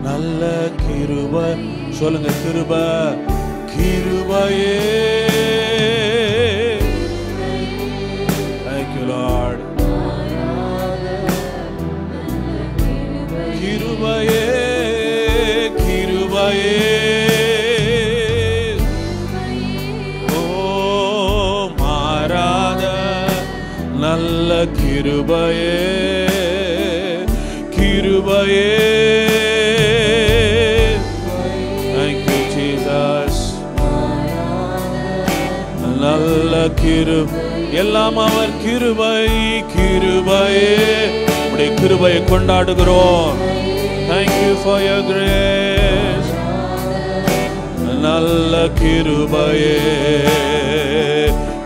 நல்ல கிருபை. சொல்லுங்க, கிருபை. கிருபையே. Thank you Lord. கிருபையே, கிருபையே. ஓ மாறாத நல்ல கிருபையே, கிருபையே. Thank you Jesus. நல்ல கிருபை. எல்லாம் அவர் கிருபை, கிருபையே. உம்முடைய கிருபையை கொண்டாடுகிறோம். Thank you for your grace. நல்ல கிருபையே,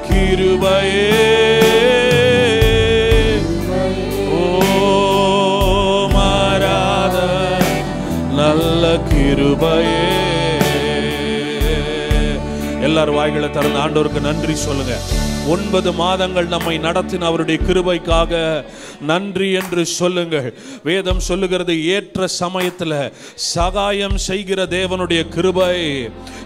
கிருபையே. ஓ மாறாத நல்ல கிருபையே. எல்லாரும் வாய்களை திறந்து ஆண்டவருக்கு நன்றி சொல்லுங்க. 9 மாதங்கள் நம்மை நடத்தின அவருடைய கிருபைக்காக நன்றி என்று சொல்லுங்கள். வேதம் சொல்லுகிறது, ஏற்ற சமயத்தில் சகாயம் செய்கிற தேவனுடைய கிருபை.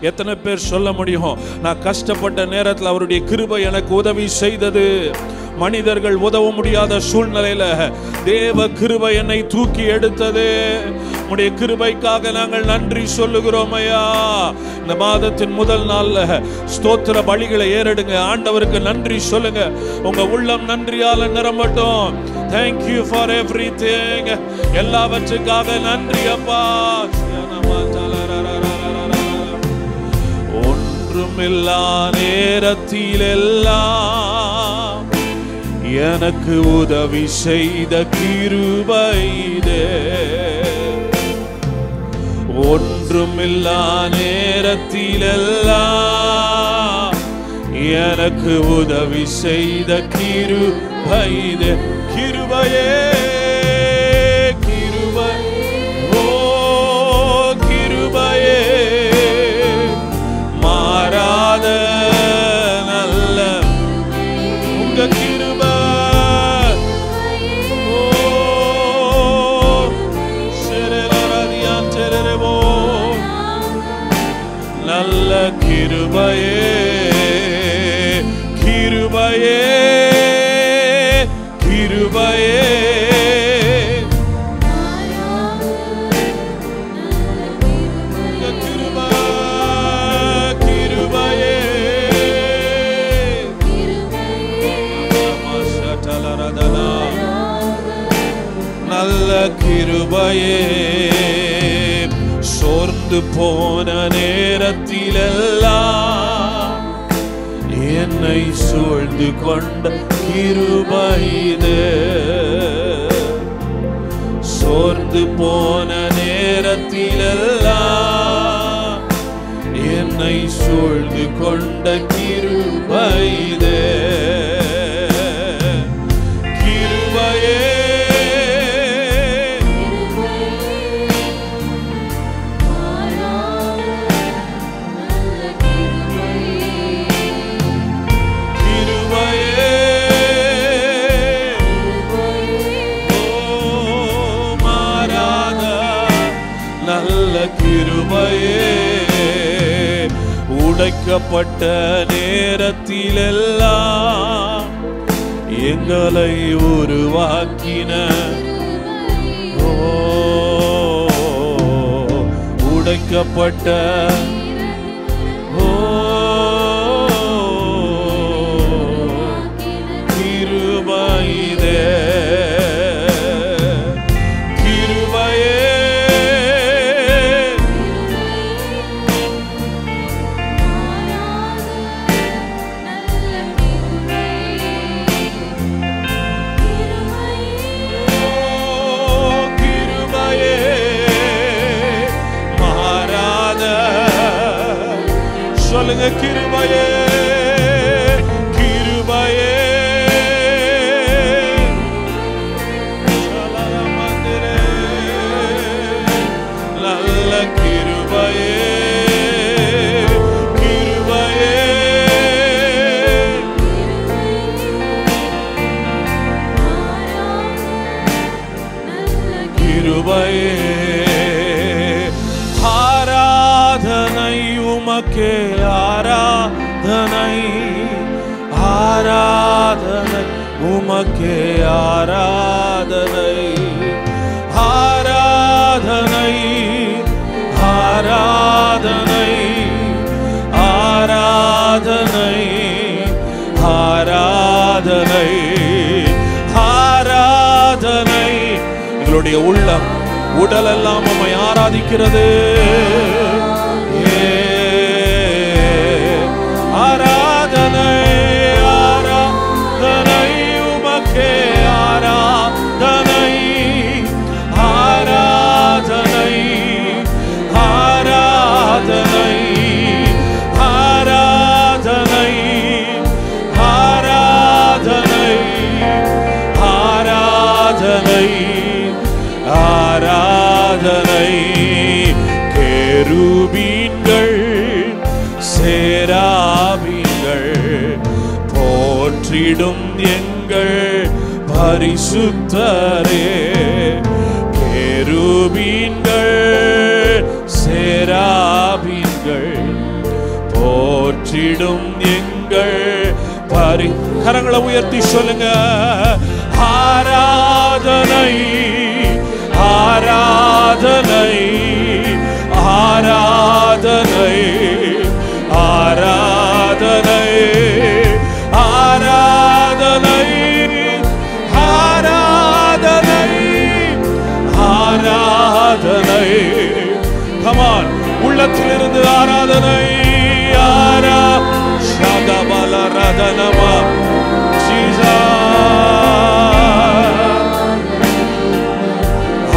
எத்தனை பேர் சொல்ல முடியும், நான் கஷ்டப்பட்ட நேரத்தில் அவருடைய கிருபை எனக்கு உதவி செய்தது. மனிதர்கள் உதவ முடியாத சூழ்நிலையில தேவ கிருபை என்னை தூக்கி எடுத்தது. உம்முடைய கிருபைக்காக நாங்கள் நன்றி சொல்லுகிறோம் ஐயா. இந்த மாதத்தின் முதல் நாள்ல ஸ்தோத்திர பலிகளை ஏறெடுங்க. ஆண்டவருக்கு நன்றி சொல்லுங்க. உங்க உள்ளம் நன்றியால நிரம்பட்டும். Thank you for everything. எல்லாவற்றுக்காக நன்றி அப்பா. ஒன்றுமில்லா நேரத்திலெல்லாம் எனக்கு உதவி செய்த கிருபைதே. ஒன்றுமில்லா நேரத்திலெல்லாம் எனக்கு உதவி செய்த கிருபைதே. கிருபையே, கிருபை. ஓ கிருபையே, மாறாத நல்ல உங்க கிருபை. நல்ல கிருபையே, கிருபையே, கிருபையே. கிருபை, கிருபையே. நல்ல கிருபையே. சோர்ந்து போன நேரத்திலெல்லாம் என்னை சூழ்ந்து கொண்ட கிருபைதே. சோர்ந்து போன நேரத்திலெல்லாம் என்னை சூழ்ந்து கொண்ட கிருபைதே. கிருபையே, கிருபையே. உடைக்கப்பட்ட நேரத்திலெல்லாம் எங்களை உருவாக்கின. ஓ உடைக்கப்பட்ட ஓ கிருபைதே. சொல்லுங்க, கிருபையே, கிருபையே. நல்ல கிருபையே, கிருபையே. கிருபையே, உமக்கே ஆராதனை, ஆராதனை உமக்கே ஆராதனை, ஆராதனை, ஆராதனை, ஆராதனை, ஆராதனை, ஆராதனை. எங்களுடைய உள்ளம் உடல் எல்லாம் உம்மை ஆராதிக்கிறது. ஆராதனை, ஆராதனை உமக்கே ஆராதனை, ஆராதனை, ஆராதனை, ஆராதனை, ஆராதனை, ஆராதனை, ஆராதனை. கேருபீன்கள் சேராபீன்கள் போற்றிடும் எங்கள் பரிசுத்தரே. கேருபீன்கள் சேராபீன்கள் போற்றிடும் எங்கள் கரங்களை உயர்த்தி சொல்லுங்க. ஆராதனை, ஆராதனை, ஆராதனை, ஆராதனை, ஆராதனை, ஆராதனை, ஆராதனை. Come on, உள்ளத்திலிருந்து ஆராதனை. ஆராதனமா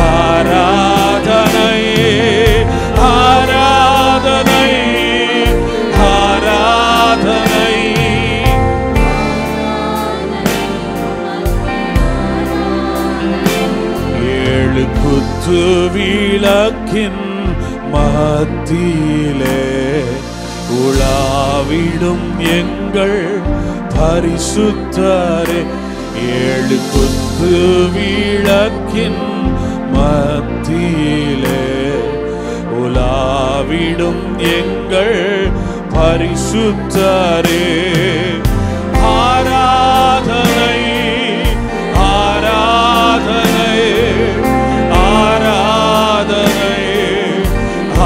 ஆராதனை, ஆராதனை, ஆராதனை. ஏழு குத்து விளக்கின் மத்தியிலே உலாவிடும் எங்கள் பரிசுத்தரே. ஏழு குத்து விளக்கின் மத்தியிலே உலாவிடும் எங்கள் பரிசுத்தரே. ஆராதனை, ஆராதனை, ஆராதனை,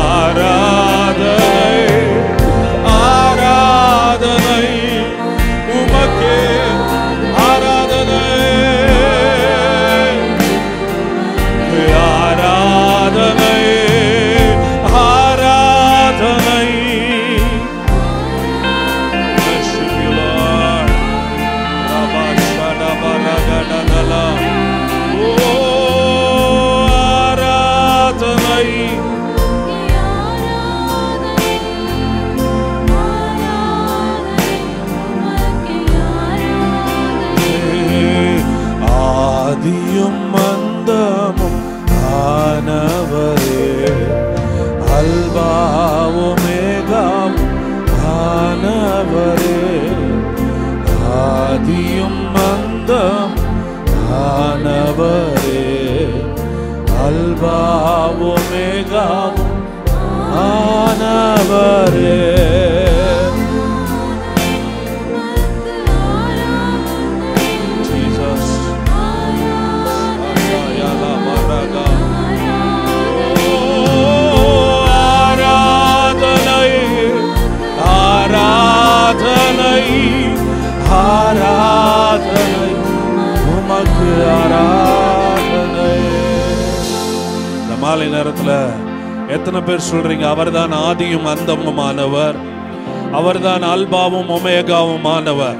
ஆராதனை, ஆராதனை உமக்கே ஆராதனை, ஆராதனை, ஆராதனை. Worship you, Lord. Rabashadabaragadavala. Oh, ஆராதனை. ஆதியும் அந்தமும் ஆனவரே, அல்பாவும் மேகாவும் ஆனவரே. ஆதியும் அந்தம் ஆனவரே, அல்பாவும் மேகாவும் ஆனவரே. ஆராதனை, ஆராதனை உமக்கு ஆராதனை. இந்த மாலை நேரத்தில் எத்தனை பேர் சொல்றீங்க அவர்தான் ஆதியும் அந்தமுமானவர், அவர்தான் அல்பாவும் ஒமேகாவுமானவர்?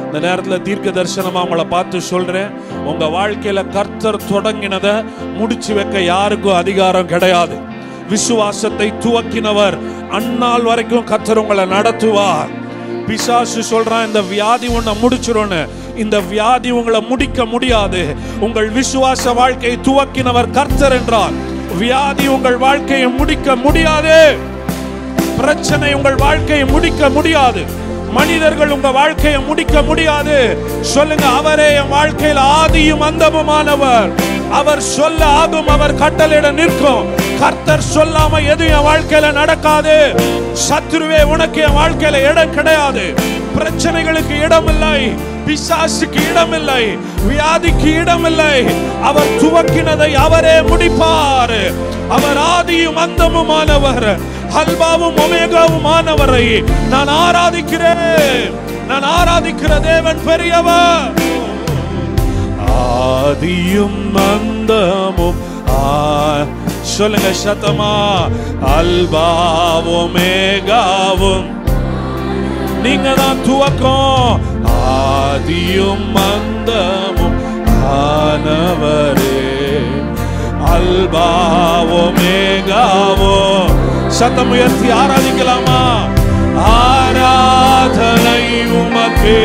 இந்த நேரத்தில் தீர்க்க தரிசனமா உங்களை பார்த்து சொல்றேன், உங்க வாழ்க்கையில கர்த்தர் தொடங்கினதை முடிச்சு வைக்க யாருக்கும் அதிகாரம் கிடையாது. விசுவாசத்தை துவக்கினவர் அந்நாள் வரைக்கும் கர்த்தர் உங்களை நடத்துவார். பிசாசு சொல்றான் இந்த வியாதி உன்னை முடிச்சிரும்னு. இந்த வியாதி உங்களை முடிக்க முடியாது. உங்கள் விசுவாச வாழ்க்கையை துவக்கினவர் கர்த்தர் என்றார். வியாதி உங்கள் வாழ்க்கையை முடிக்க முடியாது. பிரச்சனை உங்கள் வாழ்க்கையை முடிக்க முடியாது. மனிதர்கள் உங்க வாழ்க்கையை முடிக்க முடியாது. சொல்லுங்க, அவரே என் வாழ்க்கையில் ஆதியும் அந்தமுமானவர். அவர் சொல்ல ஆகும், அவர் கட்டளையிட நிற்கும். கர்த்தர் சொல்லாம எது என் வாழ்க்கையில நடக்காது. சத்துருவே, உனக்கு என் வாழ்க்கையில இடம் கிடையாது. பிரச்சனைகளுக்கு இடமில்லை, பிசாசுக்கு இடமில்லை, வியாதிக்கு இடமில்லை. அவர் துவக்கினதை அவரே முடிப்பார். அவர் ஆதியும் அந்தமுமானவர், அல்பாவும் ஒமேகாவும் ஆனவரை நான் ஆராதிக்கிறேன். நான் ஆராதிக்கிற தேவன் பெரியவர். ஆதியும் அந்தமும் சொல்லுங்க சத்தமா, அல்பாவும் ஒமேகாவும் நீங்க தான் துவக்கம். ஆதியும் அந்தமும் ஆனவரே, அல்பாவும் ஒமேகாவும். சத்தம் உயர்த்தி ஆராதிக்கலாமா? ஆராதனை உமக்கே,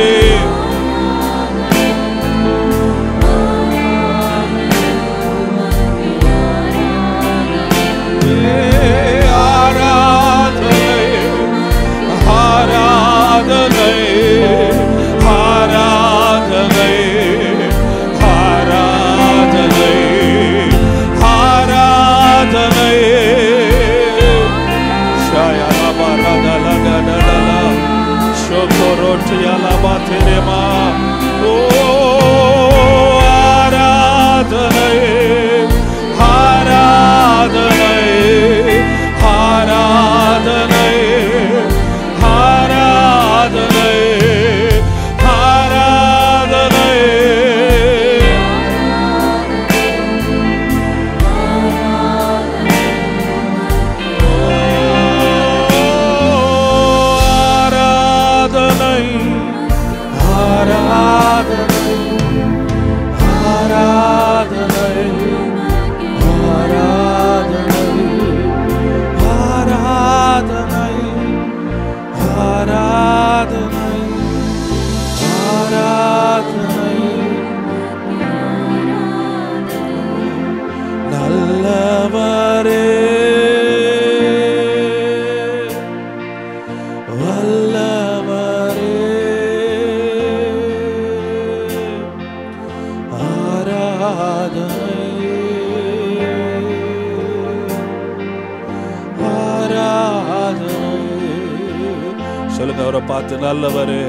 சொல்லுங்க அவரை பார்த்து, நல்லவரே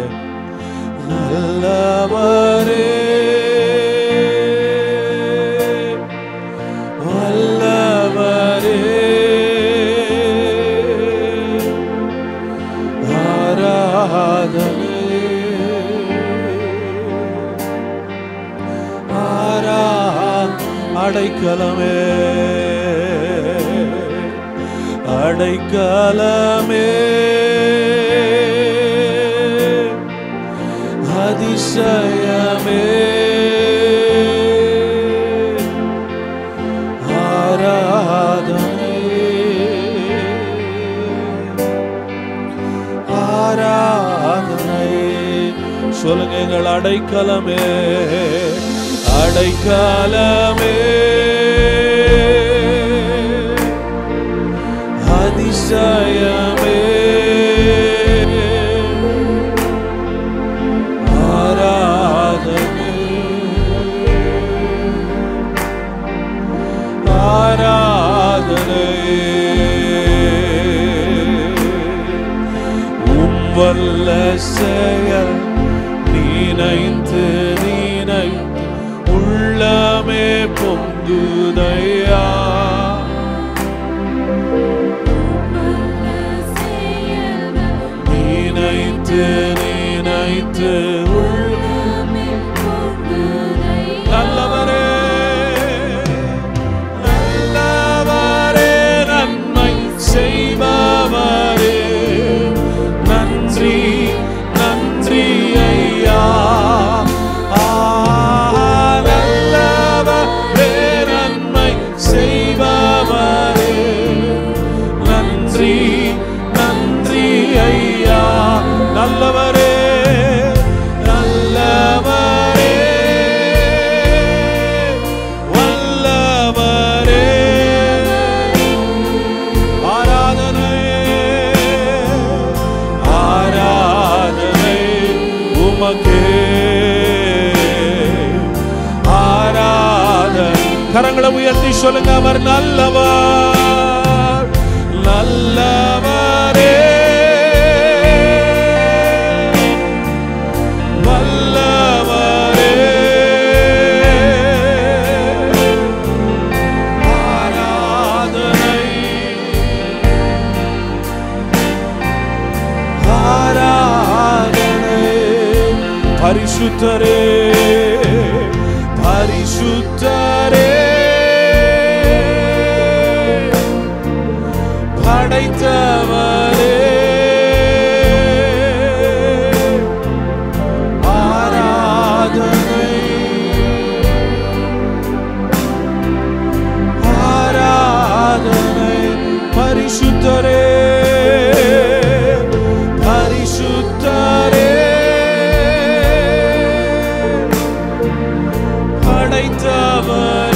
நல்லவரே வல்லவரே, ஆராதனை அடைக்கலமே அடைக்கலமே, அதிசயமே, ஆராதனை ஆராதனை. சொல்லுங்க, எங்கள் அடைக்கலமே அடைக்கலமே, அதிசயமே, ஆராதனை ஆராதனை. வல்ல செயல் நினைத்து நினைத்து உள்ளமே பொங்குதையா, நினைத்து நினைத்து உள்ளமே பொங்குதையா. நல்லவரே நல்லவரே, நன்மை செய்பவரே, நன்றி நன்றி ஐயா. நல்லவரே, நன்மை செய்பவரே, நன்றி நன்றி ஐயா. நல்லவரே நல்லவரே வல்லவரே, ஆராதனை ஆராதனை கரங்களை உயர்த்தி சொல்லுங்க, அவர் நல்லவர், நல்லவரே, வல்லவரே. ஆராதனை, ஆராதனை. பரிசுத்தரே, பரிசுத்தரே, படைத்தவரே, ஆராதனை, ஆராதனை. பரிசுத்தரே, பரிசுத்தரே, படைத்தவர்